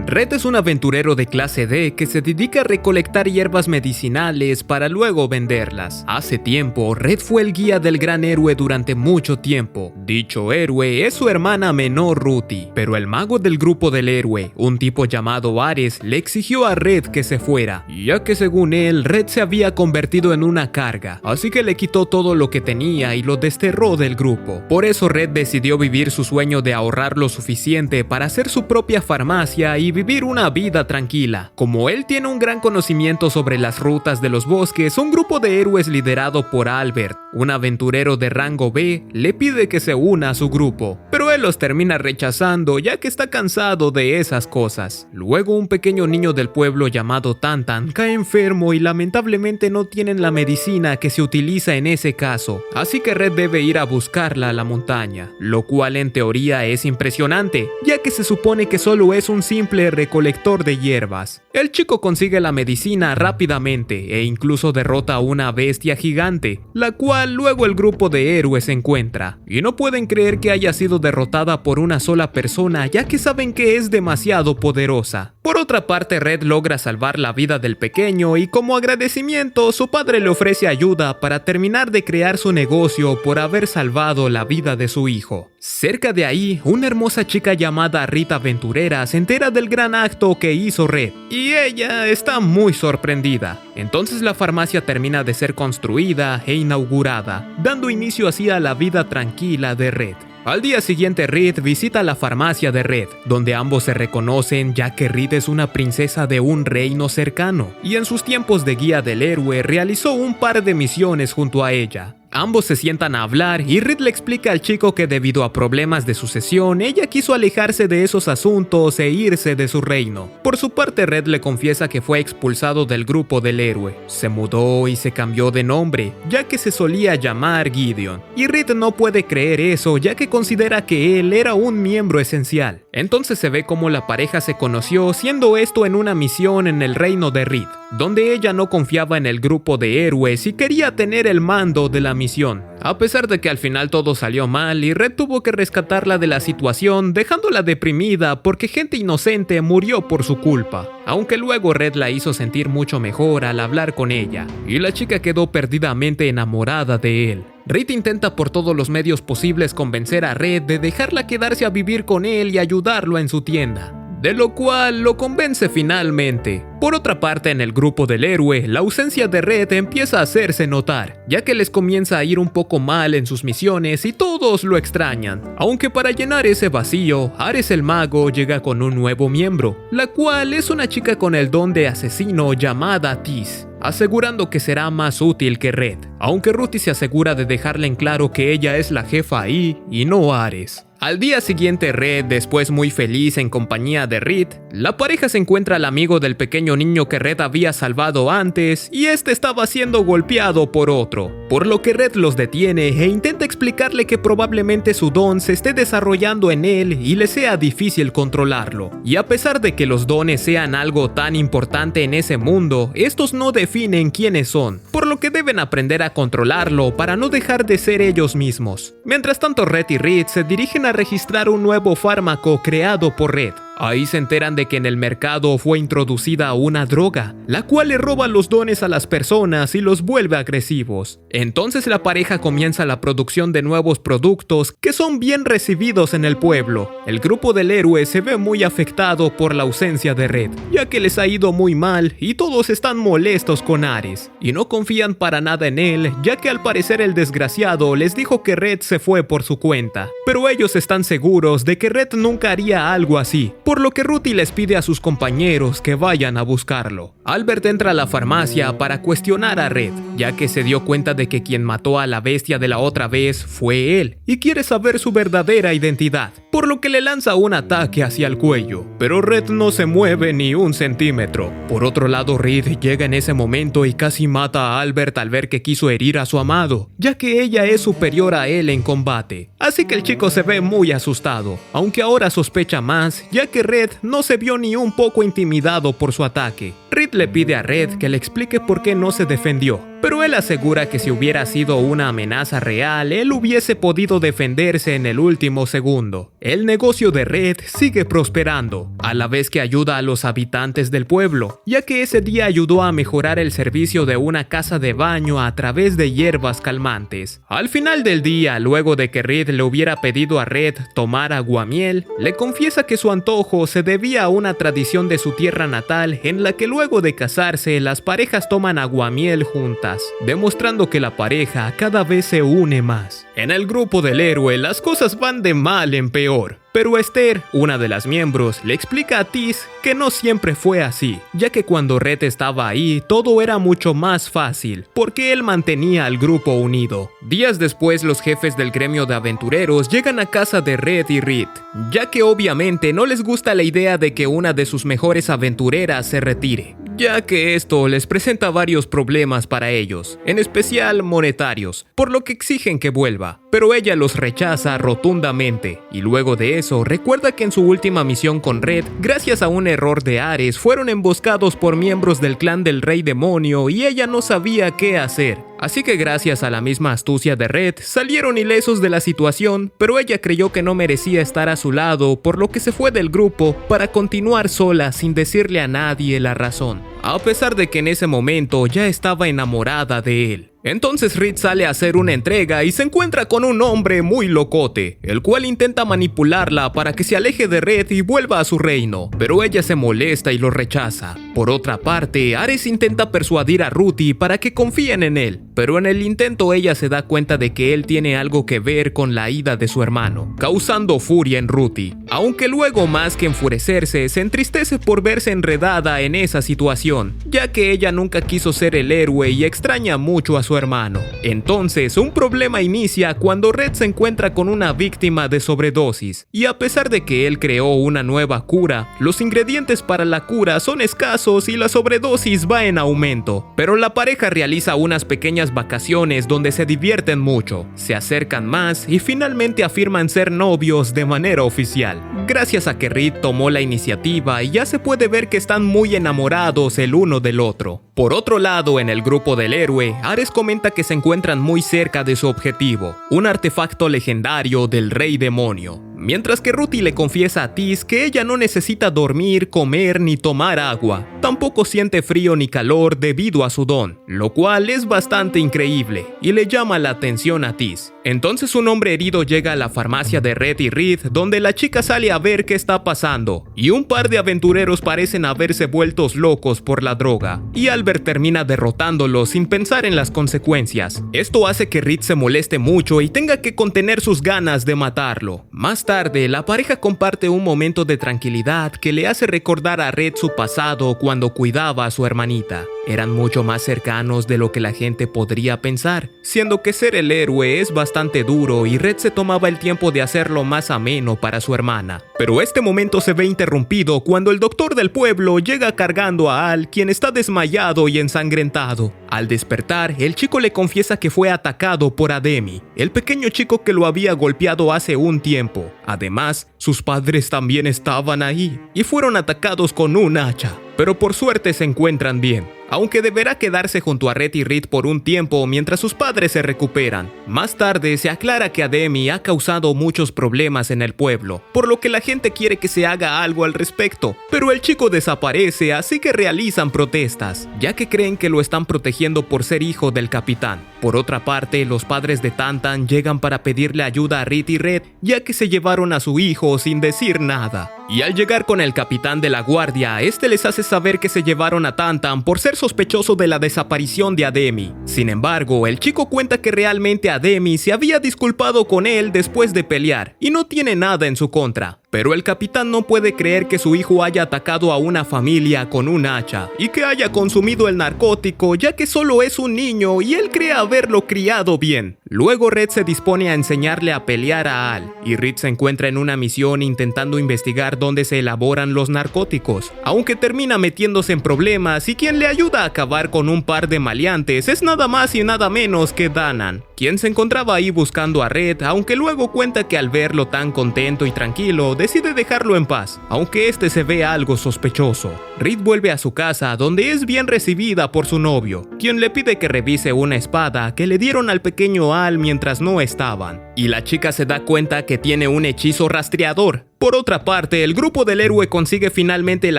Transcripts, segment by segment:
Red es un aventurero de clase D que se dedica a recolectar hierbas medicinales para luego venderlas. Hace tiempo, Red fue el guía del gran héroe durante mucho tiempo. Dicho héroe es su hermana menor Ruthie, pero el mago del grupo del héroe, un tipo llamado Ares, le exigió a Red que se fuera, ya que según él, Red se había convertido en una carga, así que le quitó todo lo que tenía y lo desterró del grupo. Por eso Red decidió vivir su sueño de ahorrar lo suficiente para hacer su propia farmacia y vivir una vida tranquila. Como él tiene un gran conocimiento sobre las rutas de los bosques, un grupo de héroes liderado por Albert, un aventurero de rango B, le pide que se una a su grupo, pero él los termina rechazando ya que está cansado de esas cosas. Luego un pequeño niño del pueblo llamado Tantan cae enfermo y lamentablemente no tienen la medicina que se utiliza en ese caso, así que Red debe ir a buscarla a la montaña, lo cual en teoría es impresionante, ya que se supone que solo es un simple recolector de hierbas. El chico consigue la medicina rápidamente e incluso derrota a una bestia gigante, la cual luego el grupo de héroes encuentra, y no pueden creer que haya sido derrotada por una sola persona ya que saben que es demasiado poderosa. Por otra parte, Red logra salvar la vida del pequeño y como agradecimiento su padre le ofrece ayuda para terminar de crear su negocio por haber salvado la vida de su hijo. Cerca de ahí, una hermosa chica llamada Rita Aventurera se entera del gran acto que hizo Red y ella está muy sorprendida. Entonces la farmacia termina de ser construida e inaugurada, dando inicio así a la vida tranquila de Red. Al día siguiente Red visita la farmacia de Red, donde ambos se reconocen ya que Red es una princesa de un reino cercano, y en sus tiempos de guía del héroe realizó un par de misiones junto a ella. Ambos se sientan a hablar y Red le explica al chico que debido a problemas de sucesión, ella quiso alejarse de esos asuntos e irse de su reino. Por su parte, Red le confiesa que fue expulsado del grupo del héroe. Se mudó y se cambió de nombre, ya que se solía llamar Gideon. Y Red no puede creer eso, ya que considera que él era un miembro esencial. Entonces se ve cómo la pareja se conoció, siendo esto en una misión en el reino de Red, donde ella no confiaba en el grupo de héroes y quería tener el mando de la misión. A pesar de que al final todo salió mal y Red tuvo que rescatarla de la situación, dejándola deprimida porque gente inocente murió por su culpa. Aunque luego Red la hizo sentir mucho mejor al hablar con ella, y la chica quedó perdidamente enamorada de él. Red intenta por todos los medios posibles convencer a Red de dejarla quedarse a vivir con él y ayudarlo en su tienda, de lo cual lo convence finalmente. Por otra parte, en el grupo del héroe, la ausencia de Red empieza a hacerse notar, ya que les comienza a ir un poco mal en sus misiones y todos lo extrañan. Aunque para llenar ese vacío, Ares el mago llega con un nuevo miembro, la cual es una chica con el don de asesino llamada Tis, asegurando que será más útil que Red, aunque Ruthie se asegura de dejarle en claro que ella es la jefa ahí y no Ares. Al día siguiente Red, después muy feliz en compañía de Red, la pareja se encuentra al amigo del pequeño niño que Red había salvado antes y este estaba siendo golpeado por otro, por lo que Red los detiene e intenta explicarle que probablemente su don se esté desarrollando en él y le sea difícil controlarlo. Y a pesar de que los dones sean algo tan importante en ese mundo, estos no definen quiénes son, por lo que deben aprender a controlarlo para no dejar de ser ellos mismos. Mientras tanto, Red y Red se dirigen a registrar un nuevo fármaco creado por Red. Ahí se enteran de que en el mercado fue introducida una droga, la cual le roba los dones a las personas y los vuelve agresivos. Entonces la pareja comienza la producción de nuevos productos que son bien recibidos en el pueblo. El grupo del héroe se ve muy afectado por la ausencia de Red, ya que les ha ido muy mal y todos están molestos con Ares, y no confían para nada en él, ya que al parecer el desgraciado les dijo que Red se fue por su cuenta. Pero ellos están seguros de que Red nunca haría algo así, por lo que Ruthie les pide a sus compañeros que vayan a buscarlo. Albert entra a la farmacia para cuestionar a Red, ya que se dio cuenta de que quien mató a la bestia de la otra vez fue él, y quiere saber su verdadera identidad, por lo que le lanza un ataque hacia el cuello, pero Red no se mueve ni un centímetro. Por otro lado, Red llega en ese momento y casi mata a Albert al ver que quiso herir a su amado, ya que ella es superior a él en combate. Así que el chico se ve muy asustado, aunque ahora sospecha más, ya que Red no se vio ni un poco intimidado por su ataque. Red le pide a Red que le explique por qué no se defendió, pero él asegura que si hubiera sido una amenaza real, él hubiese podido defenderse en el último segundo. El negocio de Red sigue prosperando, a la vez que ayuda a los habitantes del pueblo, ya que ese día ayudó a mejorar el servicio de una casa de baño a través de hierbas calmantes. Al final del día, luego de que Reed le hubiera pedido a Red tomar aguamiel, le confiesa que su antojo se debía a una tradición de su tierra natal en la que luego de casarse las parejas toman aguamiel juntas, demostrando que la pareja cada vez se une más. En el grupo del héroe las cosas van de mal en peor, pero Esther, una de las miembros, le explica a Tis que no siempre fue así, ya que cuando Red estaba ahí todo era mucho más fácil, porque él mantenía al grupo unido. Días después los jefes del gremio de aventureros llegan a casa de Red y Reed, ya que obviamente no les gusta la idea de que una de sus mejores aventureras se retire, ya que esto les presenta varios problemas para ellos, en especial monetarios, por lo que exigen que vuelva, pero ella los rechaza rotundamente, y luego de eso recuerda que en su última misión con Red, gracias a un error de Ares, fueron emboscados por miembros del clan del Rey Demonio y ella no sabía qué hacer. Así que gracias a la misma astucia de Red, salieron ilesos de la situación, pero ella creyó que no merecía estar a su lado, por lo que se fue del grupo para continuar sola sin decirle a nadie la razón, a pesar de que en ese momento ya estaba enamorada de él. Entonces Reed sale a hacer una entrega y se encuentra con un hombre muy locote, el cual intenta manipularla para que se aleje de Red y vuelva a su reino, pero ella se molesta y lo rechaza. Por otra parte, Ares intenta persuadir a Ruthie para que confíen en él, pero en el intento ella se da cuenta de que él tiene algo que ver con la ida de su hermano, causando furia en Ruthie, aunque luego más que enfurecerse, se entristece por verse enredada en esa situación, ya que ella nunca quiso ser el héroe y extraña mucho a su hermano. Entonces, un problema inicia cuando Red se encuentra con una víctima de sobredosis, y a pesar de que él creó una nueva cura, los ingredientes para la cura son escasos y la sobredosis va en aumento. Pero la pareja realiza unas pequeñas vacaciones donde se divierten mucho, se acercan más y finalmente afirman ser novios de manera oficial, gracias a que Reed tomó la iniciativa y ya se puede ver que están muy enamorados el uno del otro. Por otro lado, en el grupo del héroe, Ares comenta que se encuentran muy cerca de su objetivo, un artefacto legendario del Rey Demonio, mientras que Ruthie le confiesa a Tis que ella no necesita dormir, comer ni tomar agua, tampoco siente frío ni calor debido a su don, lo cual es bastante increíble y le llama la atención a Tis. Entonces un hombre herido llega a la farmacia de Red y Reed, donde la chica sale a ver qué está pasando, y un par de aventureros parecen haberse vueltos locos por la droga, y Albert termina derrotándolos sin pensar en las consecuencias. Esto hace que Reed se moleste mucho y tenga que contener sus ganas de matarlo. Más tarde, la pareja comparte un momento de tranquilidad que le hace recordar a Red su pasado cuando cuidaba a su hermanita. Eran mucho más cercanos de lo que la gente podría pensar, siendo que ser el héroe es bastante duro y Red se tomaba el tiempo de hacerlo más ameno para su hermana. Pero este momento se ve interrumpido cuando el doctor del pueblo llega cargando a Al, quien está desmayado y ensangrentado. Al despertar, el chico le confiesa que fue atacado por Ademi, el pequeño chico que lo había golpeado hace un tiempo. Además, sus padres también estaban ahí y fueron atacados con un hacha, pero por suerte se encuentran bien, aunque deberá quedarse junto a Red y Reed por un tiempo mientras sus padres se recuperan. Más tarde se aclara que Ademi ha causado muchos problemas en el pueblo, por lo que la gente quiere que se haga algo al respecto, pero el chico desaparece, así que realizan protestas, ya que creen que lo están protegiendo por ser hijo del capitán. Por otra parte, los padres de Tantan llegan para pedirle ayuda a Reed y Red, ya que se llevaron a su hijo sin decir nada. Y al llegar con el capitán de la guardia, este les hace saber que se llevaron a Tantan por ser sospechoso de la desaparición de Ademi. Sin embargo, el chico cuenta que realmente Ademi se había disculpado con él después de pelear y no tiene nada en su contra. Pero el capitán no puede creer que su hijo haya atacado a una familia con un hacha y que haya consumido el narcótico, ya que solo es un niño y él cree haberlo criado bien. Luego Red se dispone a enseñarle a pelear a Al, y Reed se encuentra en una misión intentando investigar dónde se elaboran los narcóticos, aunque termina metiéndose en problemas y quien le ayuda a acabar con un par de maleantes es nada más y nada menos que Danan, quien se encontraba ahí buscando a Red, aunque luego cuenta que al verlo tan contento y tranquilo, decide dejarlo en paz, aunque este se ve algo sospechoso. Reed vuelve a su casa, donde es bien recibida por su novio, quien le pide que revise una espada que le dieron al pequeño Al mientras no estaban, y la chica se da cuenta que tiene un hechizo rastreador. Por otra parte, el grupo del héroe consigue finalmente el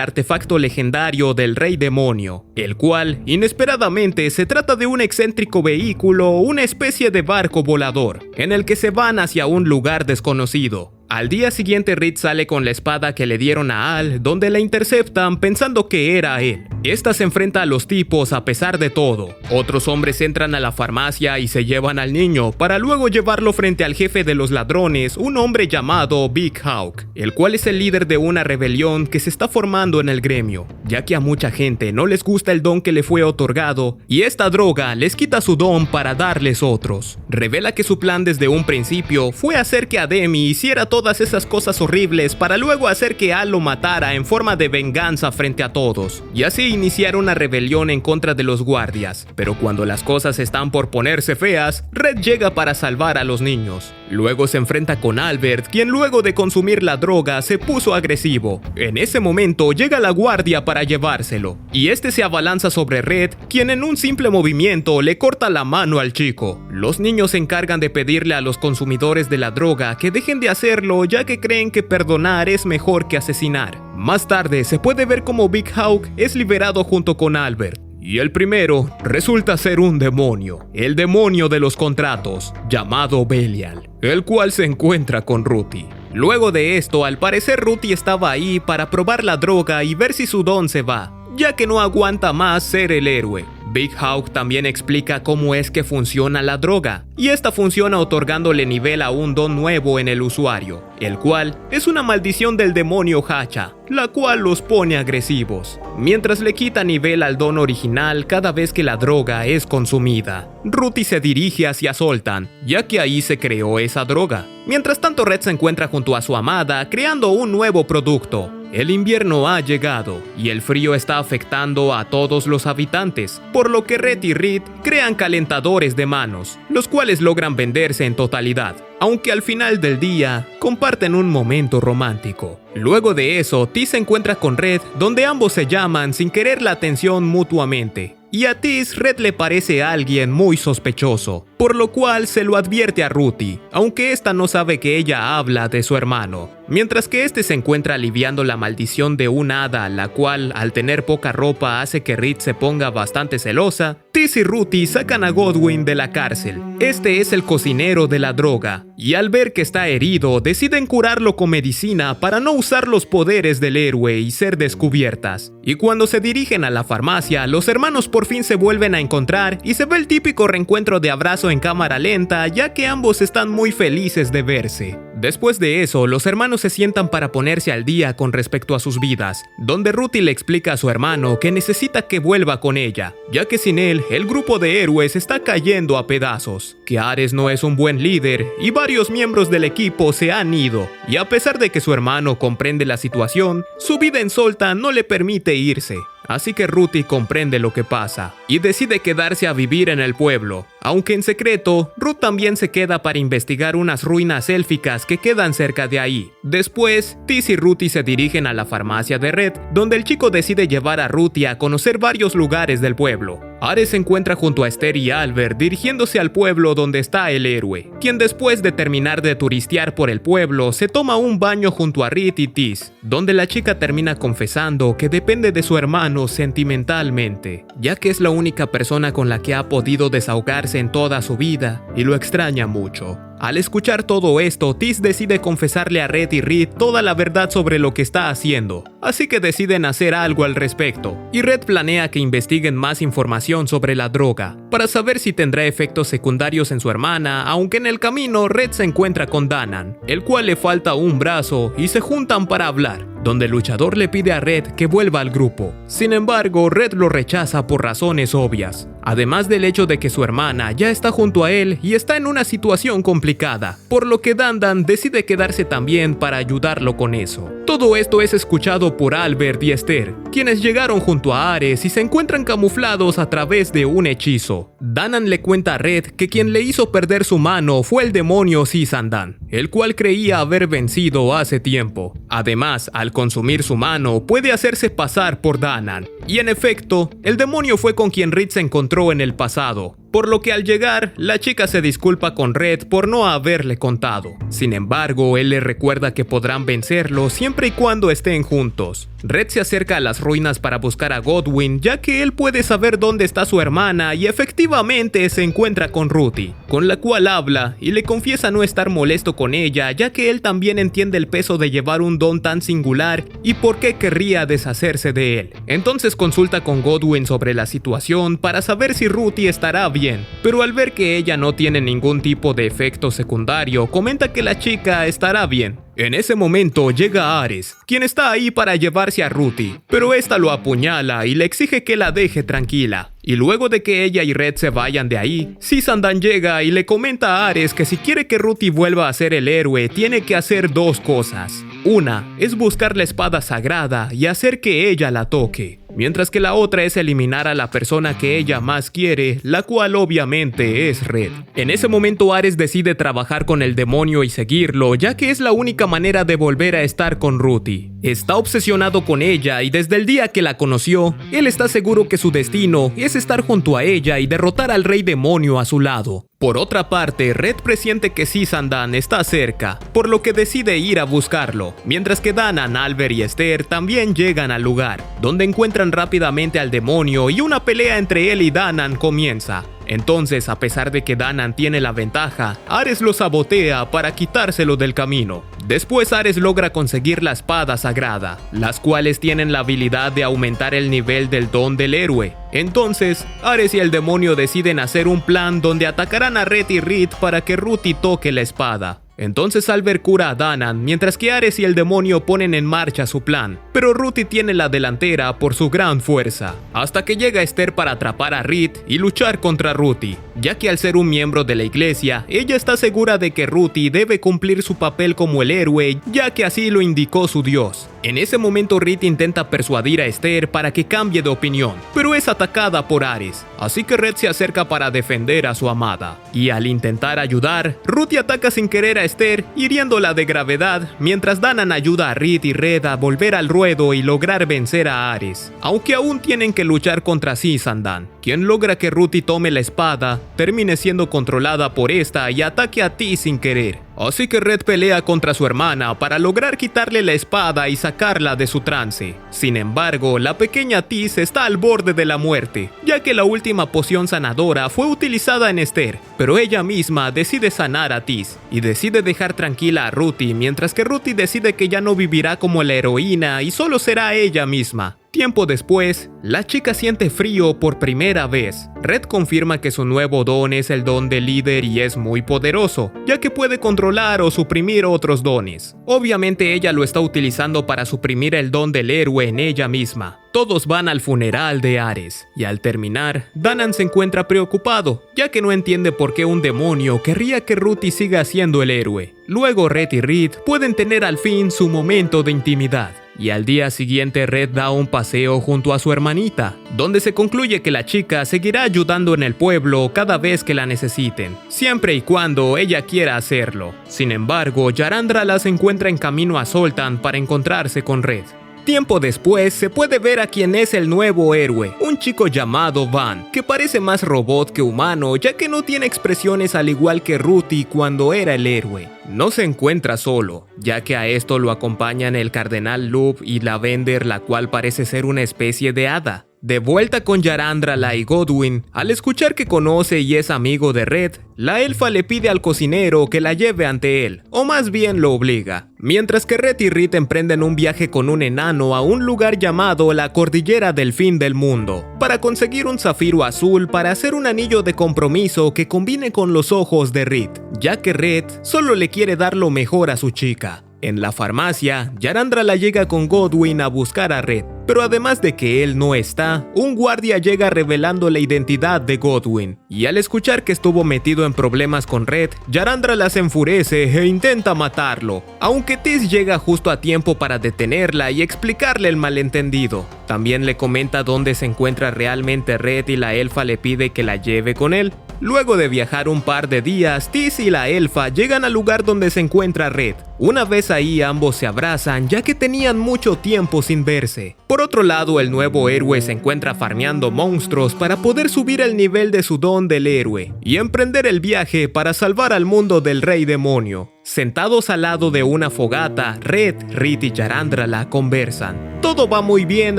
artefacto legendario del Rey Demonio, el cual, inesperadamente, se trata de un excéntrico vehículo o una especie de barco volador, en el que se van hacia un lugar desconocido. Al día siguiente, Reed sale con la espada que le dieron a Al, donde la interceptan pensando que era él. Esta se enfrenta a los tipos a pesar de todo. Otros hombres entran a la farmacia y se llevan al niño, para luego llevarlo frente al jefe de los ladrones, un hombre llamado Big Hawk, el cual es el líder de una rebelión que se está formando en el gremio, ya que a mucha gente no les gusta el don que le fue otorgado, y esta droga les quita su don para darles otros. Revela que su plan desde un principio fue hacer que Ademi hiciera todas esas cosas horribles para luego hacer que Al lo matara en forma de venganza frente a todos, y así iniciar una rebelión en contra de los guardias. Pero cuando las cosas están por ponerse feas, Red llega para salvar a los niños. Luego se enfrenta con Albert, quien luego de consumir la droga se puso agresivo. En ese momento llega la guardia para llevárselo, y este se abalanza sobre Red, quien en un simple movimiento le corta la mano al chico. Los niños se encargan de pedirle a los consumidores de la droga que dejen de hacerlo, ya que creen que perdonar es mejor que asesinar. Más tarde se puede ver como Big Hawk es liberado junto con Albert, y el primero resulta ser un demonio, el demonio de los contratos, llamado Belial, el cual se encuentra con Ruthie. Luego de esto, al parecer Ruthie estaba ahí para probar la droga y ver si su don se va, ya que no aguanta más ser el héroe. Big Hawk también explica cómo es que funciona la droga, y esta funciona otorgándole nivel a un don nuevo en el usuario, el cual es una maldición del demonio Hacha, la cual los pone agresivos, mientras le quita nivel al don original cada vez que la droga es consumida. Ruthie se dirige hacia Zoltan, ya que ahí se creó esa droga. Mientras tanto, Red se encuentra junto a su amada creando un nuevo producto. El invierno ha llegado y el frío está afectando a todos los habitantes, por lo que Red y Reed crean calentadores de manos, los cuales logran venderse en totalidad, aunque al final del día comparten un momento romántico. Luego de eso, Tis se encuentra con Red, donde ambos se llaman sin querer la atención mutuamente. Y a Tis, Red le parece a alguien muy sospechoso, por lo cual se lo advierte a Ruthie, aunque esta no sabe que ella habla de su hermano. Mientras que este se encuentra aliviando la maldición de un hada, la cual, al tener poca ropa, hace que Reed se ponga bastante celosa, Tis y Ruthie sacan a Godwin de la cárcel. Este es el cocinero de la droga, y al ver que está herido, deciden curarlo con medicina para no usar los poderes del héroe y ser descubiertas. Y cuando se dirigen a la farmacia, los hermanos por fin se vuelven a encontrar y se ve el típico reencuentro de abrazo en cámara lenta, ya que ambos están muy felices de verse. Después de eso, los hermanos se sientan para ponerse al día con respecto a sus vidas, donde Ruthie le explica a su hermano que necesita que vuelva con ella, ya que sin él, el grupo de héroes está cayendo a pedazos, que Ares no es un buen líder y varios miembros del equipo se han ido, y a pesar de que su hermano comprende la situación, su vida en Zoltan no le permite irse. Así que Ruthie comprende lo que pasa y decide quedarse a vivir en el pueblo, aunque en secreto, Ruth también se queda para investigar unas ruinas élficas que quedan cerca de ahí. Después, Tis y Ruthie se dirigen a la farmacia de Red, donde el chico decide llevar a Ruthie a conocer varios lugares del pueblo. Ares se encuentra junto a Esther y Albert dirigiéndose al pueblo donde está el héroe, quien después de terminar de turistear por el pueblo, se toma un baño junto a Reed y Tis, donde la chica termina confesando que depende de su hermano sentimentalmente, ya que es la única persona con la que ha podido desahogarse en toda su vida y lo extraña mucho. Al escuchar todo esto, Tis decide confesarle a Red y Reed toda la verdad sobre lo que está haciendo, así que deciden hacer algo al respecto, y Red planea que investiguen más información sobre la droga, para saber si tendrá efectos secundarios en su hermana, aunque en el camino Red se encuentra con Danan, el cual le falta un brazo, y se juntan para hablar, donde el luchador le pide a Red que vuelva al grupo. Sin embargo, Red lo rechaza por razones obvias, además del hecho de que su hermana ya está junto a él y está en una situación complicada. complicada, por lo que Dandan decide quedarse también para ayudarlo con eso. Todo esto es escuchado por Albert y Esther, quienes llegaron junto a Ares y se encuentran camuflados a través de un hechizo. Dannan le cuenta a Red que quien le hizo perder su mano fue el demonio Sissandan, el cual creía haber vencido hace tiempo. Además, al consumir su mano, puede hacerse pasar por Dannan. Y en efecto, el demonio fue con quien Red se encontró en el pasado, por lo que al llegar, la chica se disculpa con Red por no haberle contado. Sin embargo, él le recuerda que podrán vencerlo siempre y cuando estén juntos. Red se acerca a las ruinas para buscar a Godwyn, ya que él puede saber dónde está su hermana y efectivamente se encuentra con Ruthie, con la cual habla y le confiesa no estar molesto con ella, ya que él también entiende el peso de llevar un don tan singular y por qué querría deshacerse de él. Entonces consulta con Godwyn sobre la situación para saber si Ruthie estará bien, pero al ver que ella no tiene ningún tipo de efecto secundario, comenta que la chica estará bien. En ese momento llega Ares, quien está ahí para llevarse a Ruthie, pero esta lo apuñala y le exige que la deje tranquila. Y luego de que ella y Red se vayan de ahí, Sissandan llega y le comenta a Ares que si quiere que Ruthie vuelva a ser el héroe, tiene que hacer dos cosas. Una es buscar la espada sagrada y hacer que ella la toque, mientras que la otra es eliminar a la persona que ella más quiere, la cual obviamente es Red. En ese momento Ares decide trabajar con el demonio y seguirlo, ya que es la única manera de volver a estar con Ruthie. Está obsesionado con ella y desde el día que la conoció, él está seguro que su destino es estar junto a ella y derrotar al rey demonio a su lado. Por otra parte, Red presiente que Sissandan está cerca, por lo que decide ir a buscarlo, mientras que Dannan, Albert y Esther también llegan al lugar, donde encuentran rápidamente al demonio y una pelea entre él y Dannan comienza. Entonces, a pesar de que Dannan tiene la ventaja, Ares lo sabotea para quitárselo del camino. Después Ares logra conseguir la espada sagrada, las cuales tienen la habilidad de aumentar el nivel del don del héroe. Entonces, Ares y el demonio deciden hacer un plan donde atacarán a Red y Reed para que Ruthie toque la espada. Entonces Albert cura a Dannan, mientras que Ares y el demonio ponen en marcha su plan, pero Ruthie tiene la delantera por su gran fuerza, hasta que llega Esther para atrapar a Reed y luchar contra Ruthie, ya que al ser un miembro de la iglesia, ella está segura de que Ruthie debe cumplir su papel como el héroe, ya que así lo indicó su dios. En ese momento Reed intenta persuadir a Esther para que cambie de opinión, pero es atacada por Ares, así que Red se acerca para defender a su amada. Y al intentar ayudar, Ruthie ataca sin querer a Esther, hiriéndola de gravedad, mientras Dannan ayuda a Reed y Red a volver al ruedo y lograr vencer a Ares, aunque aún tienen que luchar contra Sissandan, quien logra que Ruthie tome la espada, termine siendo controlada por esta y ataque a Ti sin querer. Así que Red pelea contra su hermana para lograr quitarle la espada y sacarla de su trance. Sin embargo, la pequeña Tis está al borde de la muerte, ya que la última poción sanadora fue utilizada en Esther, pero ella misma decide sanar a Tis y decide dejar tranquila a Ruthie, mientras que Ruthie decide que ya no vivirá como la heroína y solo será ella misma. Tiempo después, la chica siente frío por primera vez. Red confirma que su nuevo don es el don de líder y es muy poderoso, ya que puede controlar o suprimir otros dones. Obviamente ella lo está utilizando para suprimir el don del héroe en ella misma. Todos van al funeral de Ares, y al terminar, Dannan se encuentra preocupado, ya que no entiende por qué un demonio querría que Ruthie siga siendo el héroe. Luego Red y Reed pueden tener al fin su momento de intimidad. Y al día siguiente Red da un paseo junto a su hermanita, donde se concluye que la chica seguirá ayudando en el pueblo cada vez que la necesiten, siempre y cuando ella quiera hacerlo. Sin embargo, Yarandala se encuentra en camino a Zoltan para encontrarse con Red. Tiempo después se puede ver a quien es el nuevo héroe, un chico llamado Van, que parece más robot que humano, ya que no tiene expresiones al igual que Ruthie cuando era el héroe. No se encuentra solo, ya que a esto lo acompañan el cardenal Loop y Lavender, la cual parece ser una especie de hada. De vuelta con Yarandala y Godwyn, al escuchar que conoce y es amigo de Red, la elfa le pide al cocinero que la lleve ante él, o más bien lo obliga. Mientras que Red y Reed emprenden un viaje con un enano a un lugar llamado la Cordillera del Fin del Mundo, para conseguir un zafiro azul para hacer un anillo de compromiso que combine con los ojos de Reed, ya que Red solo le quiere dar lo mejor a su chica. En la farmacia, Yarandala llega con Godwyn a buscar a Red, Pero además de que él no está, un guardia llega revelando la identidad de Godwyn, y al escuchar que estuvo metido en problemas con Red, Yarandala se enfurece e intenta matarlo, aunque Tis llega justo a tiempo para detenerla y explicarle el malentendido. También le comenta dónde se encuentra realmente Red y la elfa le pide que la lleve con él. Luego de viajar un par de días, Tis y la elfa llegan al lugar donde se encuentra Red. Una vez ahí ambos se abrazan ya que tenían mucho tiempo sin verse. Por otro lado, el nuevo héroe se encuentra farmeando monstruos para poder subir el nivel de su don del héroe y emprender el viaje para salvar al mundo del rey demonio. Sentados al lado de una fogata, Red, Rit y Yarandala conversan. Todo va muy bien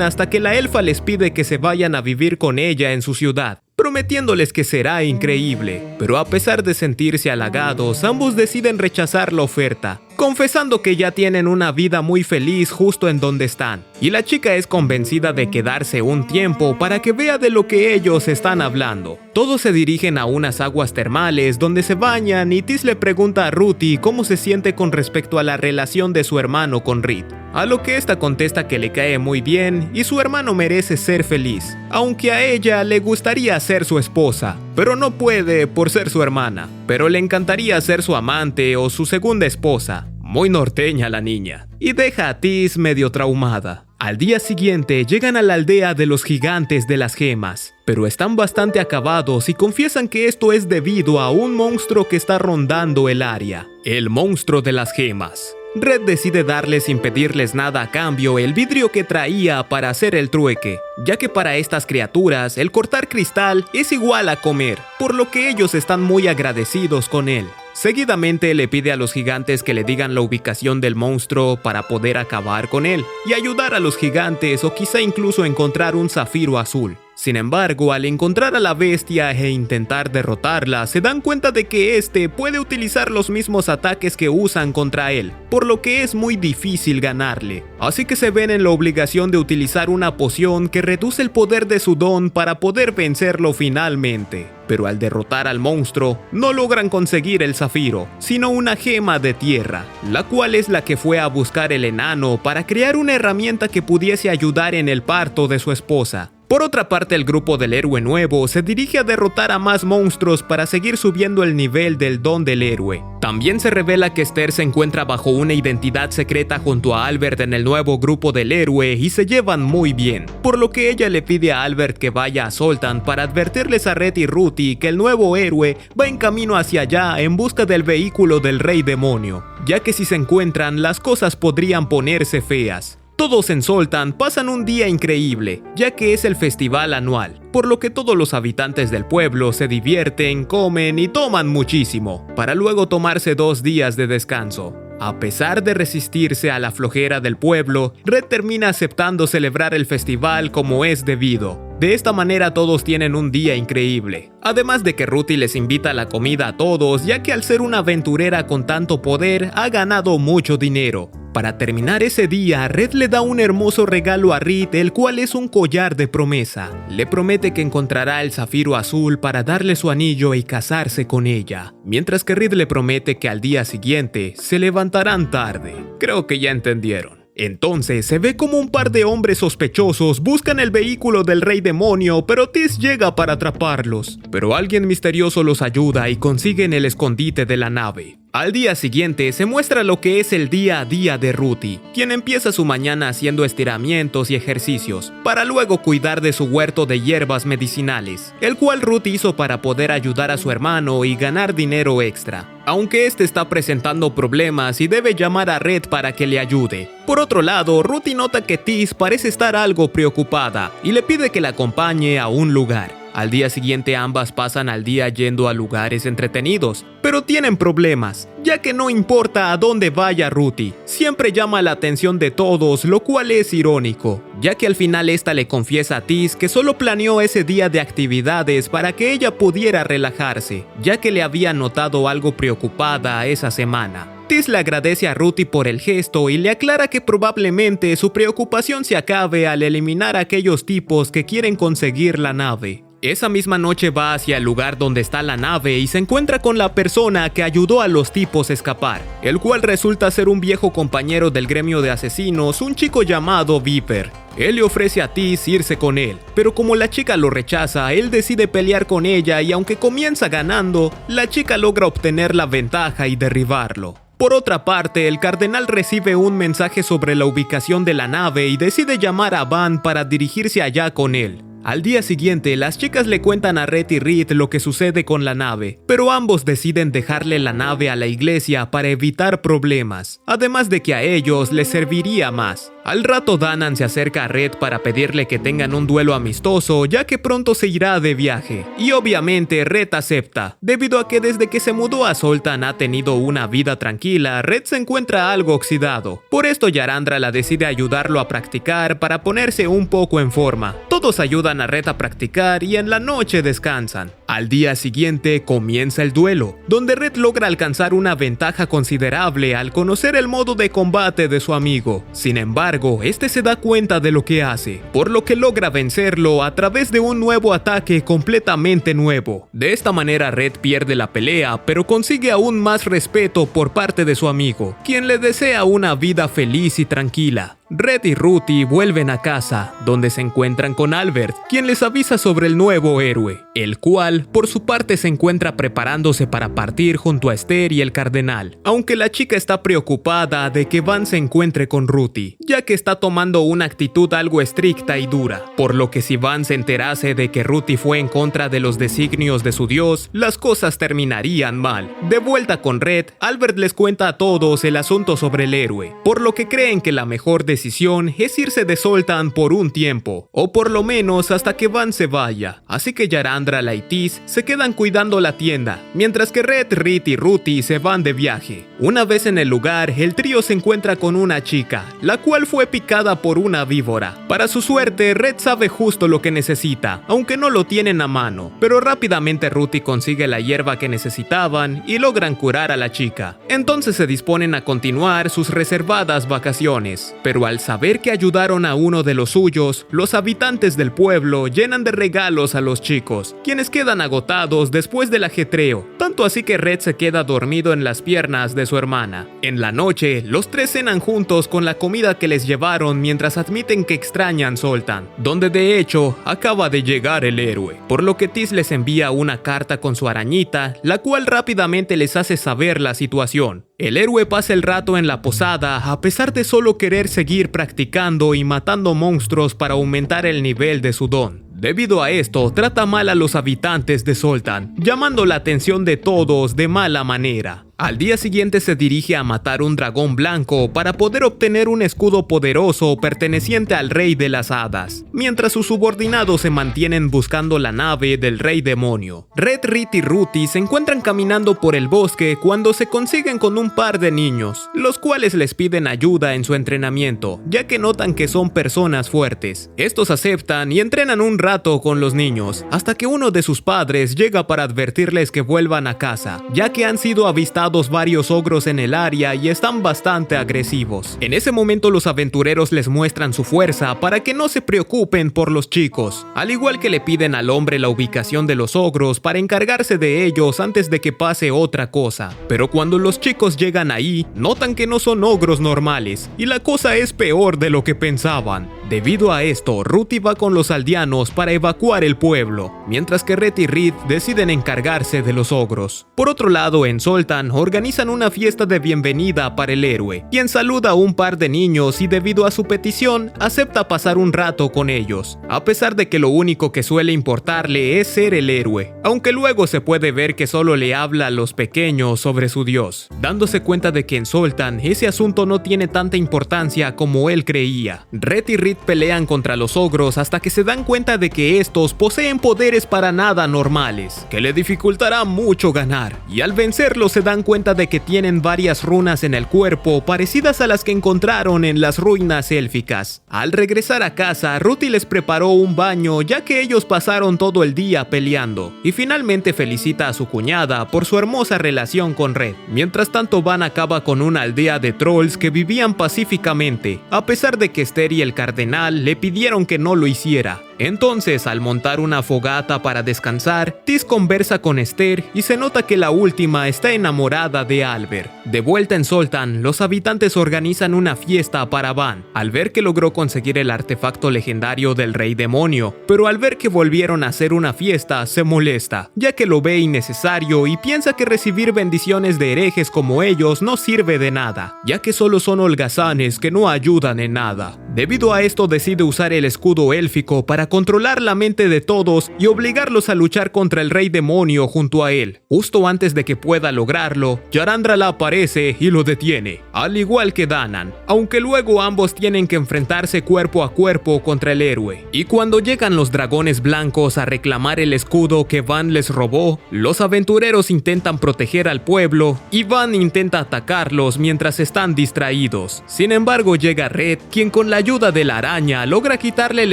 hasta que la elfa les pide que se vayan a vivir con ella en su ciudad, prometiéndoles que será increíble. Pero a pesar de sentirse halagados, ambos deciden rechazar la oferta, confesando que ya tienen una vida muy feliz justo en donde están. Y la chica es convencida de quedarse un tiempo para que vea de lo que ellos están hablando. Todos se dirigen a unas aguas termales donde se bañan y Tis le pregunta a Ruti cómo se siente con respecto a la relación de su hermano con Rit. A lo que esta contesta que le cae muy bien y su hermano merece ser feliz, aunque a ella le gustaría ser su esposa, pero no puede por ser su hermana, pero le encantaría ser su amante o su segunda esposa. Muy norteña la niña, y deja a Tis medio traumada. Al día siguiente llegan a la aldea de los gigantes de las gemas, pero están bastante acabados y confiesan que esto es debido a un monstruo que está rondando el área, el monstruo de las gemas. Red decide darles sin pedirles nada a cambio el vidrio que traía para hacer el trueque, ya que para estas criaturas el cortar cristal es igual a comer, por lo que ellos están muy agradecidos con él. Seguidamente le pide a los gigantes que le digan la ubicación del monstruo para poder acabar con él y ayudar a los gigantes o quizá incluso encontrar un zafiro azul. Sin embargo, al encontrar a la bestia e intentar derrotarla, se dan cuenta de que este puede utilizar los mismos ataques que usan contra él, por lo que es muy difícil ganarle. Así que se ven en la obligación de utilizar una poción que reduce el poder de su don para poder vencerlo finalmente. Pero al derrotar al monstruo, no logran conseguir el zafiro, sino una gema de tierra, la cual es la que fue a buscar el enano para crear una herramienta que pudiese ayudar en el parto de su esposa. Por otra parte, el grupo del héroe nuevo se dirige a derrotar a más monstruos para seguir subiendo el nivel del don del héroe. También se revela que Esther se encuentra bajo una identidad secreta junto a Albert en el nuevo grupo del héroe y se llevan muy bien, por lo que ella le pide a Albert que vaya a Zoltan para advertirles a Red y Ruti que el nuevo héroe va en camino hacia allá en busca del vehículo del rey demonio, ya que si se encuentran las cosas podrían ponerse feas. Todos en Zoltan pasan un día increíble, ya que es el festival anual, por lo que todos los habitantes del pueblo se divierten, comen y toman muchísimo, para luego tomarse 2 días de descanso. A pesar de resistirse a la flojera del pueblo, Red termina aceptando celebrar el festival como es debido. De esta manera todos tienen un día increíble. Además de que Ruti les invita a la comida a todos, ya que al ser una aventurera con tanto poder, ha ganado mucho dinero. Para terminar ese día, Red le da un hermoso regalo a Rit, el cual es un collar de promesa. Le promete que encontrará el zafiro azul para darle su anillo y casarse con ella. Mientras que Rit le promete que al día siguiente se levantarán tarde. Creo que ya entendieron. Entonces se ve como un par de hombres sospechosos buscan el vehículo del rey demonio, pero Tis llega para atraparlos. Pero alguien misterioso los ayuda y consiguen el escondite de la nave. Al día siguiente se muestra lo que es el día a día de Ruti, quien empieza su mañana haciendo estiramientos y ejercicios, para luego cuidar de su huerto de hierbas medicinales, el cual Ruti hizo para poder ayudar a su hermano y ganar dinero extra. Aunque este está presentando problemas y debe llamar a Red para que le ayude. Por otro lado, Ruti nota que Tis parece estar algo preocupada y le pide que la acompañe a un lugar. Al día siguiente ambas pasan al día yendo a lugares entretenidos, pero tienen problemas, ya que no importa a dónde vaya Ruti, siempre llama la atención de todos, lo cual es irónico, ya que al final esta le confiesa a Tis que solo planeó ese día de actividades para que ella pudiera relajarse, ya que le había notado algo preocupada esa semana. Tis le agradece a Ruti por el gesto y le aclara que probablemente su preocupación se acabe al eliminar a aquellos tipos que quieren conseguir la nave. Esa misma noche va hacia el lugar donde está la nave y se encuentra con la persona que ayudó a los tipos a escapar, el cual resulta ser un viejo compañero del gremio de asesinos, un chico llamado Viper. Él le ofrece a Tis irse con él, pero como la chica lo rechaza, él decide pelear con ella y aunque comienza ganando, la chica logra obtener la ventaja y derribarlo. Por otra parte, el cardenal recibe un mensaje sobre la ubicación de la nave y decide llamar a Van para dirigirse allá con él. Al día siguiente, las chicas le cuentan a Red y Reed lo que sucede con la nave, pero ambos deciden dejarle la nave a la iglesia para evitar problemas, además de que a ellos les serviría más. Al rato Danan se acerca a Red para pedirle que tengan un duelo amistoso ya que pronto se irá de viaje, y obviamente Red acepta, debido a que desde que se mudó a Zoltan ha tenido una vida tranquila. Red se encuentra algo oxidado, por esto Yarandra la decide ayudarlo a practicar para ponerse un poco en forma. Todos ayudan a Red a practicar y en la noche descansan. Al día siguiente comienza el duelo, donde Red logra alcanzar una ventaja considerable al conocer el modo de combate de su amigo. Sin embargo, este se da cuenta de lo que hace, por lo que logra vencerlo a través de un nuevo ataque completamente nuevo. De esta manera Red pierde la pelea, pero consigue aún más respeto por parte de su amigo, quien le desea una vida feliz y tranquila. Red y Ruthie vuelven a casa, donde se encuentran con Albert, quien les avisa sobre el nuevo héroe, el cual, por su parte, se encuentra preparándose para partir junto a Esther y el cardenal, aunque la chica está preocupada de que Van se encuentre con Ruthie, ya que está tomando una actitud algo estricta y dura, por lo que si Van se enterase de que Ruthie fue en contra de los designios de su dios, las cosas terminarían mal. De vuelta con Red, Albert les cuenta a todos el asunto sobre el héroe, por lo que creen que la mejor decisión es irse de Zoltan por un tiempo, o por lo menos hasta que Van se vaya. Así que Yarandra y Tis se quedan cuidando la tienda, mientras que Red, Reed y Ruthie se van de viaje. Una vez en el lugar, el trío se encuentra con una chica, la cual fue picada por una víbora. Para su suerte, Red sabe justo lo que necesita, aunque no lo tienen a mano, pero rápidamente Ruthie consigue la hierba que necesitaban y logran curar a la chica. Entonces se disponen a continuar sus reservadas vacaciones, pero al saber que ayudaron a uno de los suyos, los habitantes del pueblo llenan de regalos a los chicos, quienes quedan agotados después del ajetreo, tanto así que Red se queda dormido en las piernas de su hermana. En la noche, los tres cenan juntos con la comida que les llevaron mientras admiten que extrañan Zoltan, donde de hecho acaba de llegar el héroe, por lo que Tis les envía una carta con su arañita, la cual rápidamente les hace saber la situación. El héroe pasa el rato en la posada a pesar de solo querer seguir practicando y matando monstruos para aumentar el nivel de su don. Debido a esto, trata mal a los habitantes de Zoltan, llamando la atención de todos de mala manera. Al día siguiente se dirige a matar un dragón blanco para poder obtener un escudo poderoso perteneciente al rey de las hadas, mientras sus subordinados se mantienen buscando la nave del rey demonio. Red, Reed y Ruthie se encuentran caminando por el bosque cuando se consiguen con un par de niños, los cuales les piden ayuda en su entrenamiento, ya que notan que son personas fuertes. Estos aceptan y entrenan un rato con los niños, hasta que uno de sus padres llega para advertirles que vuelvan a casa, ya que han sido avistados varios ogros en el área y están bastante agresivos. En ese momento los aventureros les muestran su fuerza para que no se preocupen por los chicos, al igual que le piden al hombre la ubicación de los ogros para encargarse de ellos antes de que pase otra cosa. Pero cuando los chicos llegan ahí, notan que no son ogros normales, y la cosa es peor de lo que pensaban. Debido a esto, Ruthie va con los aldeanos para evacuar el pueblo, mientras que Red y Reed deciden encargarse de los ogros. Por otro lado, en Zoltan organizan una fiesta de bienvenida para el héroe, quien saluda a un par de niños y debido a su petición, acepta pasar un rato con ellos, a pesar de que lo único que suele importarle es ser el héroe, aunque luego se puede ver que solo le habla a los pequeños sobre su dios, dándose cuenta de que en Zoltan ese asunto no tiene tanta importancia como él creía. Red y Reed pelean contra los ogros hasta que se dan cuenta de que estos poseen poderes para nada normales, que le dificultará mucho ganar, y al vencerlos se dan cuenta de que tienen varias runas en el cuerpo parecidas a las que encontraron en las ruinas élficas. Al regresar a casa, Ruthie les preparó un baño ya que ellos pasaron todo el día peleando, y finalmente felicita a su cuñada por su hermosa relación con Red. Mientras tanto, Van acaba con una aldea de trolls que vivían pacíficamente, a pesar de que Esther y el cardenal le pidieron que no lo hiciera. Entonces, al montar una fogata para descansar, Tis conversa con Esther y se nota que la última está enamorada de Albert. De vuelta en Zoltan, los habitantes organizan una fiesta para Van, al ver que logró conseguir el artefacto legendario del Rey Demonio, pero al ver que volvieron a hacer una fiesta, se molesta, ya que lo ve innecesario y piensa que recibir bendiciones de herejes como ellos no sirve de nada, ya que solo son holgazanes que no ayudan en nada. Debido a esto decide usar el escudo élfico para controlar la mente de todos y obligarlos a luchar contra el Rey Demonio junto a él. Justo antes de que pueda lograrlo, Yarandrala aparece y lo detiene, al igual que Danan, aunque luego ambos tienen que enfrentarse cuerpo a cuerpo contra el héroe. Y cuando llegan los dragones blancos a reclamar el escudo que Van les robó, los aventureros intentan proteger al pueblo y Van intenta atacarlos mientras están distraídos. Sin embargo, llega Red, quien con la ayuda de la araña logra quitarle el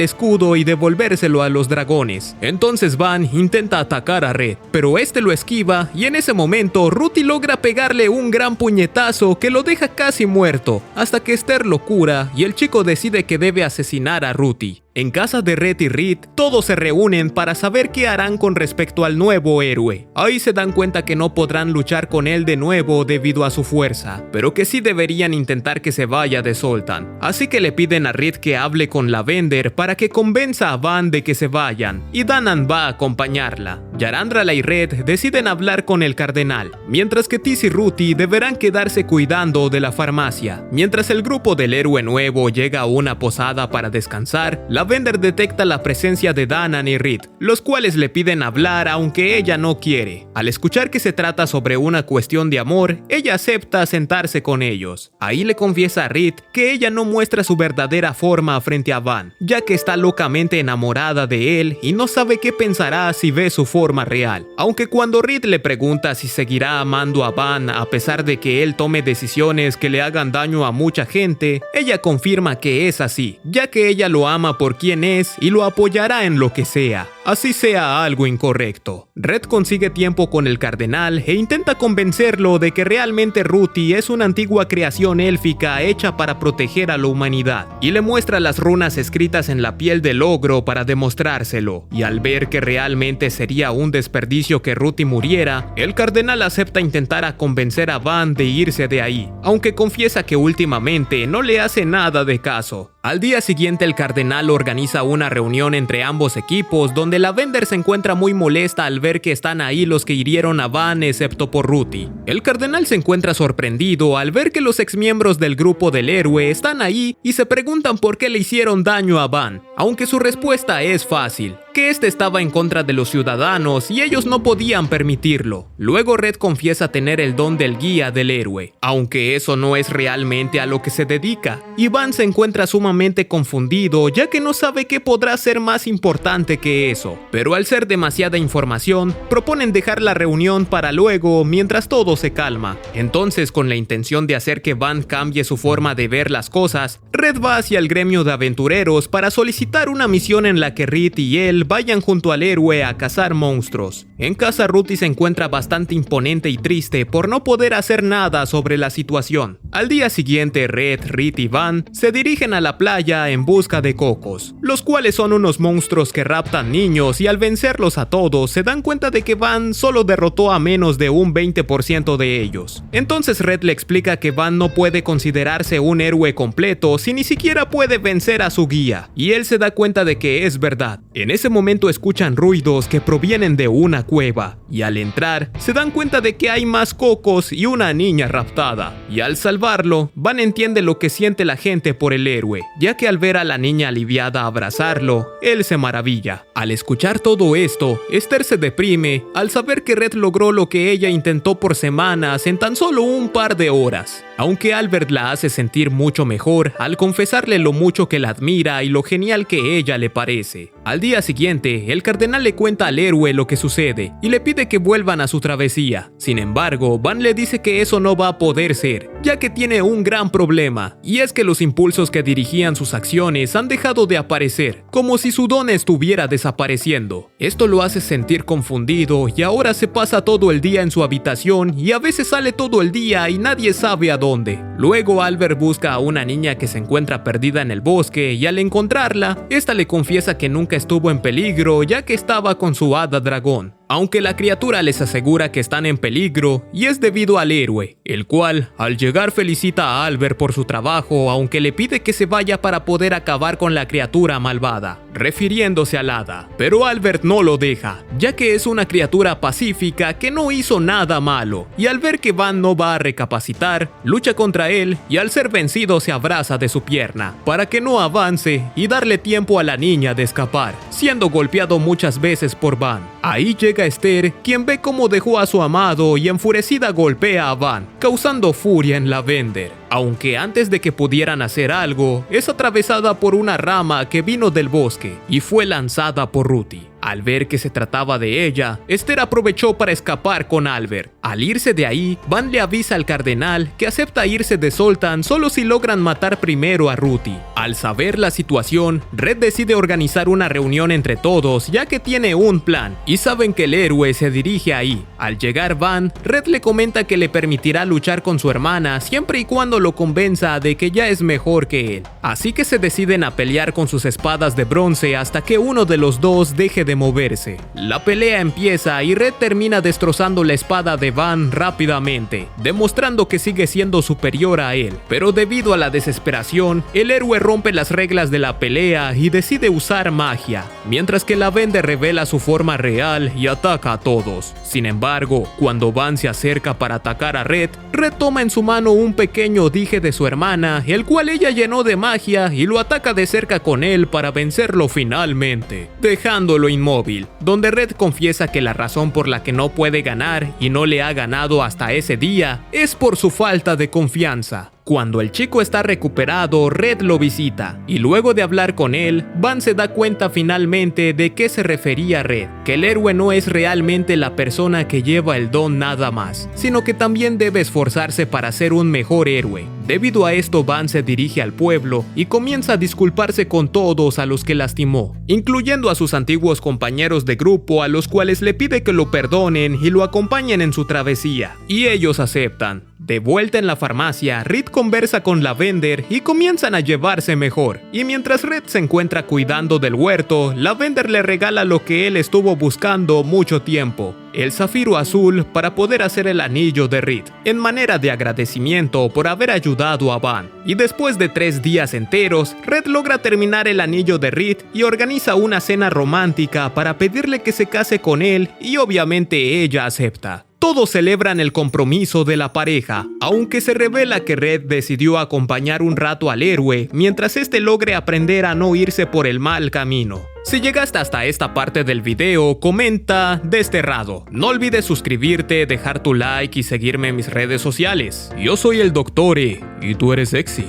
escudo y devolvérselo a los dragones. Entonces Van intenta atacar a Red, pero este lo esquiva y en ese momento Ruti logra pegarle un gran puñetazo que lo deja casi muerto, hasta que Esther lo cura y el chico decide que debe asesinar a Ruti. En casa de Red y Reed, todos se reúnen para saber qué harán con respecto al nuevo héroe. Ahí se dan cuenta que no podrán luchar con él de nuevo debido a su fuerza, pero que sí deberían intentar que se vaya de Zoltan. Así que le piden a Reed que hable con Lavender para que convenza a Van de que se vayan, y Danan va a acompañarla. Yarandrala y Red deciden hablar con el cardenal, mientras que Tis y Ruti deberán quedarse cuidando de la farmacia. Mientras el grupo del héroe nuevo llega a una posada para descansar, Lavender detecta la presencia de Danan y Reed, los cuales le piden hablar aunque ella no quiere. Al escuchar que se trata sobre una cuestión de amor, ella acepta sentarse con ellos. Ahí le confiesa a Reed que ella no muestra su verdadera forma frente a Van, ya que está locamente enamorada de él y no sabe qué pensará si ve su forma real. Aunque cuando Reed le pregunta si seguirá amando a Van a pesar de que él tome decisiones que le hagan daño a mucha gente, ella confirma que es así, ya que ella lo ama por quien es y lo apoyará en lo que sea, así sea algo incorrecto. Red consigue tiempo con el cardenal e intenta convencerlo de que realmente Ruti es una antigua creación élfica hecha para proteger a la humanidad, y le muestra las runas escritas en la piel del ogro para demostrárselo. Y al ver que realmente sería un desperdicio que Ruti muriera, el cardenal acepta intentar a convencer a Van de irse de ahí, aunque confiesa que últimamente no le hace nada de caso. Al día siguiente el cardenal organiza una reunión entre ambos equipos donde Lavender se encuentra muy molesta al ver que están ahí los que hirieron a Van excepto por Ruti. El cardenal se encuentra sorprendido al ver que los exmiembros del grupo del héroe están ahí y se preguntan por qué le hicieron daño a Van, aunque su respuesta es fácil, que este estaba en contra de los ciudadanos y ellos no podían permitirlo. Luego Red confiesa tener el don del guía del héroe, aunque eso no es realmente a lo que se dedica, y Van se encuentra sumamente confundido ya que no sabe qué podrá ser más importante que eso, pero al ser demasiada información, proponen dejar la reunión para luego mientras todo se calma. Entonces, con la intención de hacer que Van cambie su forma de ver las cosas, Red va hacia el gremio de aventureros para solicitar una misión en la que Reed y él vayan junto al héroe a cazar monstruos. En casa, Ruti se encuentra bastante imponente y triste por no poder hacer nada sobre la situación. Al día siguiente, Red, Reed y Van se dirigen a la playa en busca de cocos, los cuales son unos monstruos que raptan niños, y al vencerlos a todos se dan cuenta de que Van solo derrotó a menos de un 20% de ellos. Entonces Red le explica que Van no puede considerarse un héroe completo si ni siquiera puede vencer a su guía, y él se da cuenta de que es verdad. En ese momento escuchan ruidos que provienen de una cueva, y al entrar se dan cuenta de que hay más cocos y una niña raptada, y al salvarlo, Van entiende lo que siente la gente por el héroe, ya que al ver a la niña aliviada abrazarlo, él se maravilla. Al escuchar todo esto, Esther se deprime al saber que Red logró lo que ella intentó por semanas en tan solo un par de horas, aunque Albert la hace sentir mucho mejor al confesarle lo mucho que la admira y lo genial que ella le parece. Al día siguiente, el cardenal le cuenta al héroe lo que sucede y le pide que vuelvan a su travesía. Sin embargo, Van le dice que eso no va a poder ser, ya que tiene un gran problema, y es que los impulsos que dirigían sus acciones han dejado de aparecer, como si su don estuviera desapareciendo. Esto lo hace sentir confundido y ahora se pasa todo el día en su habitación y a veces sale todo el día y nadie sabe a dónde. Luego Albert busca a una niña que se encuentra perdida en el bosque y al encontrarla, esta le confiesa que nunca estuvo en peligro ya que estaba con su hada dragón. Aunque la criatura les asegura que están en peligro y es debido al héroe, el cual al llegar felicita a Albert por su trabajo aunque le pide que se vaya para poder acabar con la criatura malvada, refiriéndose al hada. Pero Albert no lo deja, ya que es una criatura pacífica que no hizo nada malo, y al ver que Van no va a recapacitar, lucha contra él y al ser vencido se abraza de su pierna, para que no avance y darle tiempo a la niña de escapar, siendo golpeado muchas veces por Van. Ahí llega Esther, quien ve cómo dejó a su amado y enfurecida golpea a Van, causando furia en Lavender. Aunque antes de que pudieran hacer algo, es atravesada por una rama que vino del bosque y fue lanzada por Ruthie. Al ver que se trataba de ella, Esther aprovechó para escapar con Albert. Al irse de ahí, Van le avisa al cardenal que acepta irse de Zoltan solo si logran matar primero a Ruthie. Al saber la situación, Red decide organizar una reunión entre todos ya que tiene un plan y saben que el héroe se dirige ahí. Al llegar Van, Red le comenta que le permitirá luchar con su hermana siempre y cuando lo convenza de que ya es mejor que él. Así que se deciden a pelear con sus espadas de bronce hasta que uno de los dos deje de moverse. La pelea empieza y Red termina destrozando la espada de Van rápidamente, demostrando que sigue siendo superior a él. Pero debido a la desesperación, el héroe rompe las reglas de la pelea y decide usar magia, mientras que Lavender revela su forma real y ataca a todos. Sin embargo, cuando Van se acerca para atacar a Red, Red toma en su mano un pequeño dije de su hermana, el cual ella llenó de magia y lo ataca de cerca con él para vencerlo finalmente, dejándolo inmóvil, donde Red confiesa que la razón por la que no puede ganar y no le ha ganado hasta ese día es por su falta de confianza. Cuando el chico está recuperado, Red lo visita, y luego de hablar con él, Van se da cuenta finalmente de qué se refería Red, que el héroe no es realmente la persona que lleva el don nada más, sino que también debe esforzarse para ser un mejor héroe. Debido a esto, Van se dirige al pueblo y comienza a disculparse con todos a los que lastimó, incluyendo a sus antiguos compañeros de grupo a los cuales le pide que lo perdonen y lo acompañen en su travesía, y ellos aceptan. De vuelta en la farmacia, Red conversa con Lavender y comienzan a llevarse mejor. Y mientras Red se encuentra cuidando del huerto, Lavender le regala lo que él estuvo buscando mucho tiempo, el zafiro azul, para poder hacer el anillo de Red, en manera de agradecimiento por haber ayudado a Van. Y después de 3 días enteros, Red logra terminar el anillo de Red y organiza una cena romántica para pedirle que se case con él y obviamente ella acepta. Todos celebran el compromiso de la pareja, aunque se revela que Red decidió acompañar un rato al héroe mientras este logre aprender a no irse por el mal camino. Si llegaste hasta esta parte del video, comenta desterrado. No olvides suscribirte, dejar tu like y seguirme en mis redes sociales. Yo soy el Doctor E y tú eres sexy.